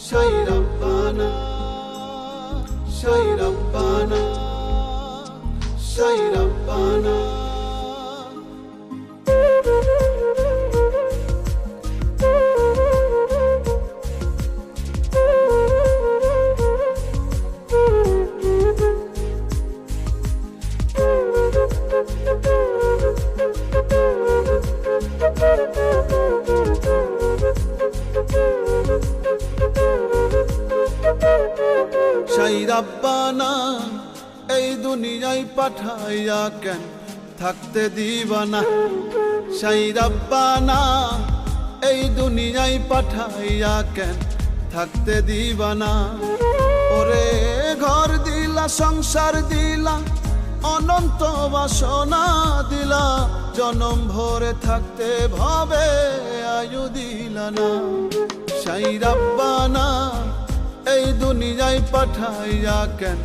Shai Rabbana, Shai Rabbana, Shai Rabbana. Shai Rabbana, এই দুনিয়ায় পাঠাইয়া কেন থাকতে দিবা না। Shai Rabbana, এই দুনিয়ায় পাঠাইয়া কেন থাকতে দিবা না। ওরে ঘর দিলা, সংসার দিলা, অনন্ত বাসনা দিলা, জনম ভরে থাকতে ভাবে আয়ু দিলা না। Shai Rabbana, এই দুনিয়ায় পাঠাইয়া কেন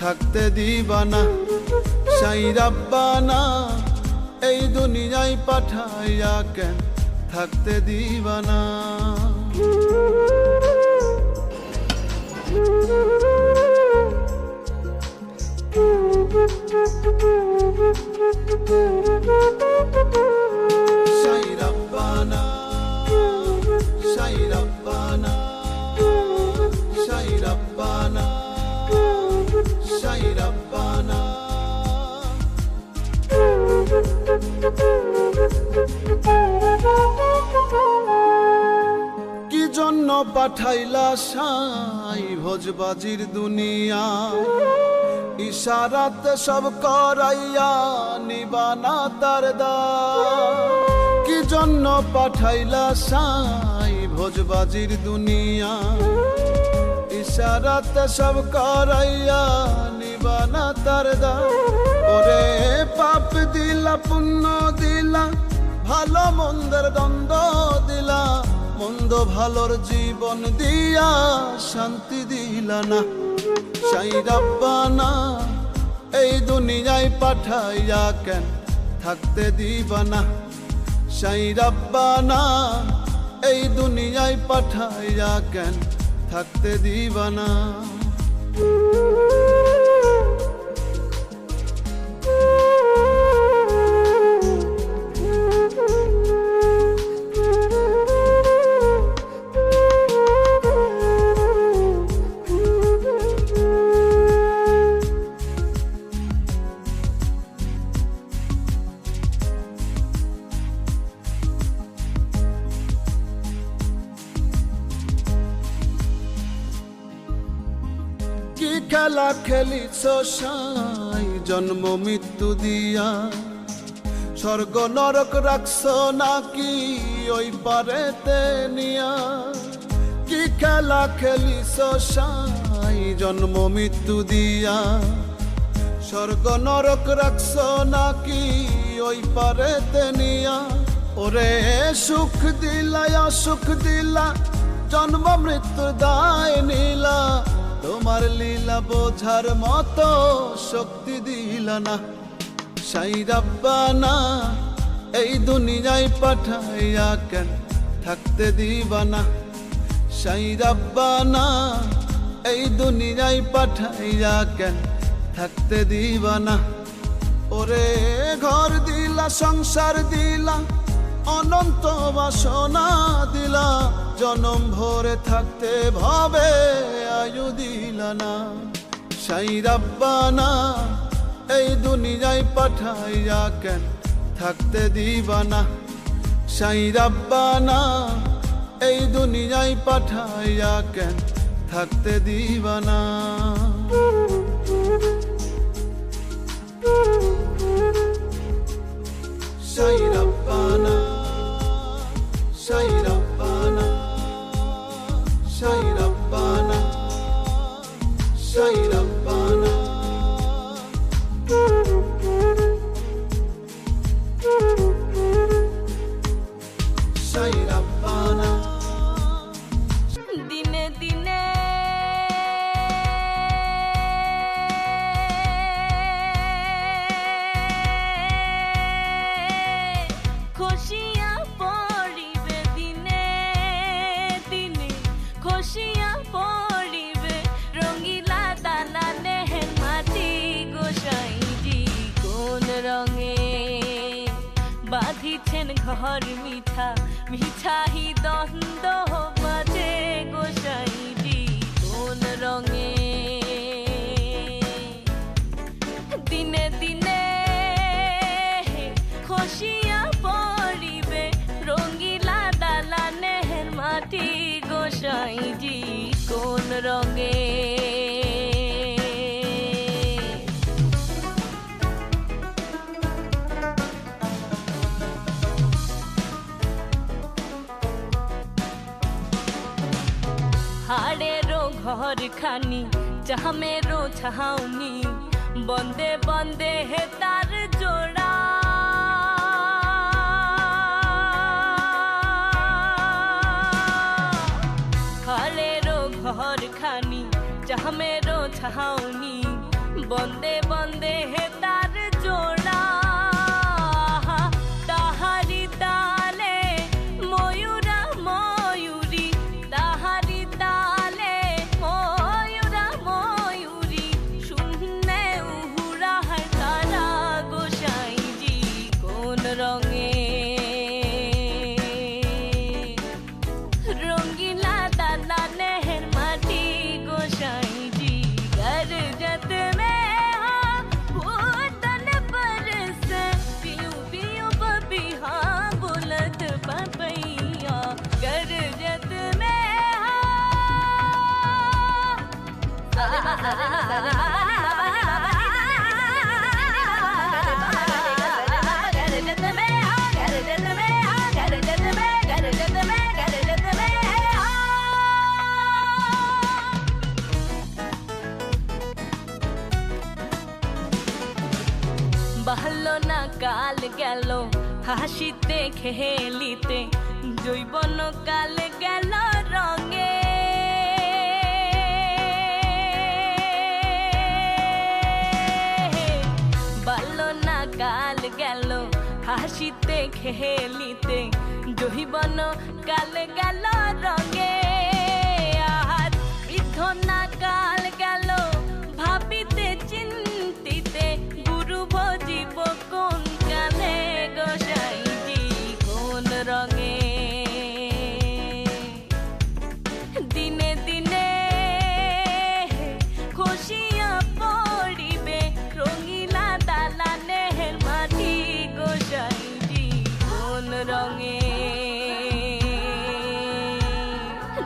থাকতে দিবা না। Shai Rabbana, এই দুনিয়ায় পাঠাইয়া কেন থাকতে দিবা না। Shai Rabbana, Shai Rabbana, Shai Rabbana, Shai Rabbana. কি জন্য পাঠাইলা সাই ভোজবাজির দুনিয়া, ইশারাতে সব করাইয়া নিবানা তার দায়। কি জন্য পাঠাইলা সাই ভোজবাজির দুনিয়া, ইশারাতে সব করাইয়া নিবানা তার দায়। ওরে পাপ দিলা, পুণ্য দিলা, ভালো মন্দের দ্বন্দ্ব দিলা, মন্দ ভালোর জীবন দিয়া শান্তি দিলা না। Shai Rabbana, এই দুনিয়ায় পাঠাইয়া কেন থাকতে দিবা না। Shai Rabbana, এই দুনিয়ায় পাঠাইয়া কেন থাকতে দিবা না। কি খেলা খেলিছ সাই জন্ম মৃত্যু দিয়া, স্বর্গ নরক রাখছ নাকি ওই পারেতে নিয়া। কি খেলা খেলিছ সাই জন্ম মৃত্যু দিয়া, স্বর্গ নরক রাখছ নাকি ওই পারেতে নিয়া। ওরে সুখ দিলা, অসুখ দিলা, জন্ম মৃত্যুর দায় নিলা, তোমার লীলা বোঝার মতো শক্তি দিলা না। Shai Rabbana, এই দুনিয়ায় পাঠাইয়া কেন থাকতে দিবা না। Shai Rabbana, এই দুনিয়ায় পাঠাইয়া কেন থাকতে দিবা না। ওরে ঘর দিলা, সংসার দিলা, অনন্ত বাসনা দিলা, জনম ভরে থাকতে ভাবে আয়ু দিলা না। Shai Rabbana, এই দুনিয়ায় পাঠাইয়া কেন থাকতে দিবা না। Shai Rabbana, এই দুনিয়ায় পাঠাইয়া কেন থাকতে দিবা না। Shai Rabbana, Shai Rabbana, Shai Rabbana, Shai Rabbana. Shai Rabbana. দিনে দিনে খসিয়া পড়িবে, দিনে দিনে খসিয়া ঘর মিঠা মিঠাহি দ্বন্দ্ব বাজে গোসাইজি কোন রঙে দিনে দিনে খসিয়া পড়িবে রঙিলা দালানের মাটি গোসাইজি কোন রঙে হাড়েরও ঘর খানি চামেরও ছাউনি বন্দে বন্দে হে তার জোড়া হাড়েরও ঘর খানি চামেরও ছাউনি বন্দে বন্দে হে তার জোড়া তাহারি তালে ময়ূরা ময়ূরী তাহারি তালে ময়ূরা ময়ূরী শূন্যে উহুরা তারা গোসাইজি কোন রঙে রঙ্গিলা দালানের মাটি গোসাইজি গর্জত में भूतन बरस पियू पियू बबिहा बुलत पपैया गरजत में bahlo na কাল গেল হাসিতে খেলিতে জৈবন কাল গেল রঙে ভালো না কাল গেল হাসিতে খেলিতে জৈবন কাল গেল রঙে আর বৃদ্ধ না কাল গেল ভাবিতে চিন্তিতে গুরু ভজিব কোন কালে গোসাইজি কোন রঙে দিনে দিনে খসিয়া পড়িবে রঙিলা দালানের মাটি গোসাইজি কোন রঙে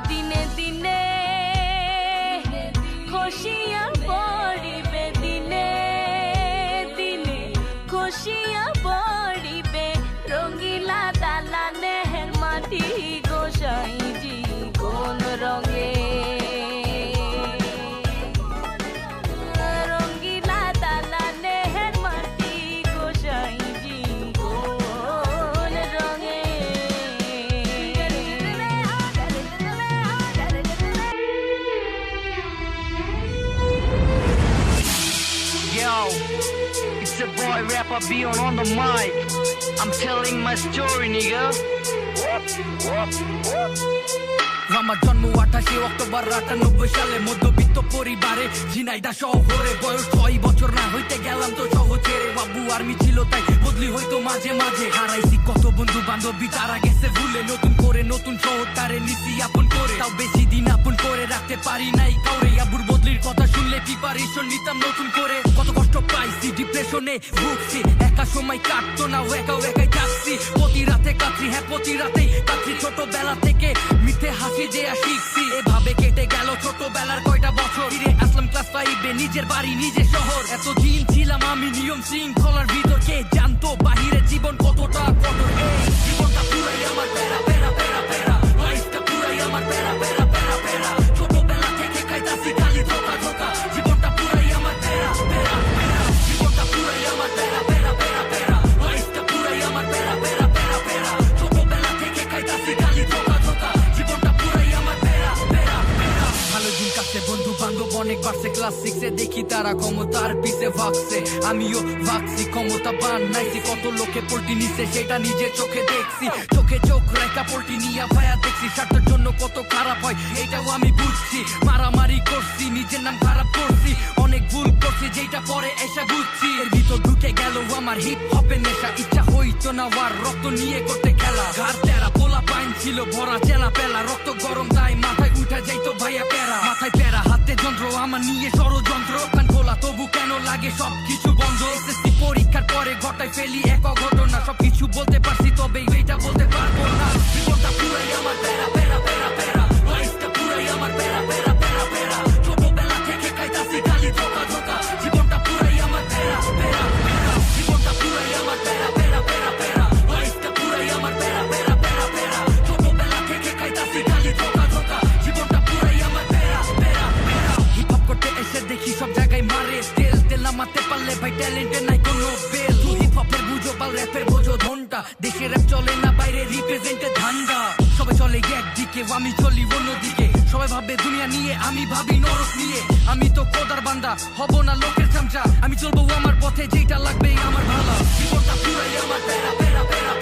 দিনে দিনে খসিয়া পড়িবে দিনে দিনে খসিয়া পড়িবে রঙিলা দালানের মাটি গোসাইজি কোন রঙে রঙিলা দালানের মাটি গোসাইজি কোন রঙে Yo, it's a boy rapper Beyond on the mic. I'm telling my story, nigga. আমার জন্ম 28 অক্টোবর 98 সালে মধ্যবিত্ত পরিবারে ঝিনাইদহ শহরে বয়স 6 বছর না হইতে গেলাম তো শহর ছেড়ে বাবু আর্মি ছিল তাই বদলি হইতো মাঝে মাঝে হারাইছি কত বন্ধু বান্ধবী তারা গেছে ভুলে নতুন করে নতুন শহর তারে নিছি আপন করে তাও বেশি দিন আপন করে রাখতে পারি নাই কাউরে আবুর বদলির কথা শুনলে প্রিপারেশন নিতাম নতুন করে কত কষ্ট পাইছি ডিপ্রেশনে ভুগছি একা সময় কাটতো না একা একাই যাচ্ছি প্রতি রাতে কাটছি হ্যাঁ প্রতি রাতেই কাটছি ছোটবেলা থেকে মিথ্যে হাসি যে শিখছি এভাবে কেটে গেল ছোটবেলার কয়টা বছর ফিরে আসলাম ক্লাস 5-এ নিজের বাড়ি নিজের শহর এতদিন ছিলাম আমি নিয়ম শৃঙ্খলার ভিতর কে জানতো বাহিরে জীবন কতটা কঠোর এই জীবনটা পুরাই আমার প্যারা প্যারা প্যারা প্যারা লাইফটা পুরাই আমার প্যারা প্যারা প্যারা প্যারা ছোটবেলা থেকে খাইতাছি খালি ধোকা ধোকা জীবনটা পুরাই আমার প্যারা প্যারা প্যারা জীবনটা পুরাই আমার প্যারা প্যারা প্যারা প্যারা লাইফটা পুরাই আমার প্যারা প্যারা প্যারা প্যারা ছোটবেলা থেকে খাইতাছি খালি ধোকা ধোকা জীবনটা পুরাই আমার প্যারা প্যারা প্যারা ভালো দিন কাটছে বন্ধু বান্ধব অনেক বাড়ছে ক্লাস 6 এ দেখি তারা ক্ষমতার পিছে ভাগছে আমিও ভাগছি ক্ষমতা বানাইছি কত লোকে পল্টি নিছে সেটা নিজের চোখে দেখছি চোখে চোখ রেখা পল্টি নিয়ে ভায়া দেখছি স্বার্থের জন্য কত খারাপ হয় এটাও আমি বুঝছি মারামারি করছি নিজের নাম খারাপ করছি অনেক ভুল করছি যেটা পরে এসে বুঝছি এর ভিতর ঢুকে গেল আমার হিপ হপের নেশা ইচ্ছা হইতো না আর রক্ত নিয়ে করতে খেলা ঘাট তেরা পোলা পাইন ছিল ভরা চেলা পেলা রক্ত গরম তাই মাথায় উঠে যাইতো ভাইয়া প্যারা মাথায় প্যারা হাতে যন্ত্র আমার নিয়ে ষড়যন্ত্র কান খোলা তবু কেন লাগে সবকিছু বন্ধ এসএসসি পরীক্ষার পরে ঘটাই ফেলি এক ঘটনা সবকিছু বলতে পারছি তবে এইটা বলতে পারবো না জীবনটা পুরাই আমার প্যারা প্যারা প্যারা প্যারা লাইফটা পুরাই আমার প্যারা প্যারা প্যারা প্যারা ছোটবেলা থেকে খাইতাছি খালি ধোকা ধোকা জীবনটা পুরাই আমার প্যারা প্যারা প্যারা জীবনটা পুরাই আমার প্যারা প্যারা প্যারা প্যারা লাইফটা পুরাই আমার প্যারা প্যারা প্যারা প্যারা ছোটবেলা থেকে খাইতাছি খালি ধোকা ধোকা জীবনটা পুরাই আমার প্যারা প্যারা প্যারা হিপ হপ করতে এসে দেখি সব জায়গায় মারে তেল তেল নামাতে পারলে ভাই ট্যালেন্টের নাই কোনো বেল হিপ হপের বুঝো পাল র্যাপের বোঝো ঘন্টা দেশে র্যাপ চলে না বাইরে রিপ্রেজেন্টের ধান্দা সবাই চলে একদিকে আমি চলি অন্যদিকে সবাই ভাবে দুনিয়া নিয়ে আমি ভাবি নরক নিয়ে আমি তো খোদার বান্দা হব না লোকের চামচা আমি চলবো আমার পথে যেটা লাগবে আমার ভালো জীবনটা পুরাই আমার প্যারা প্যারা প্যারা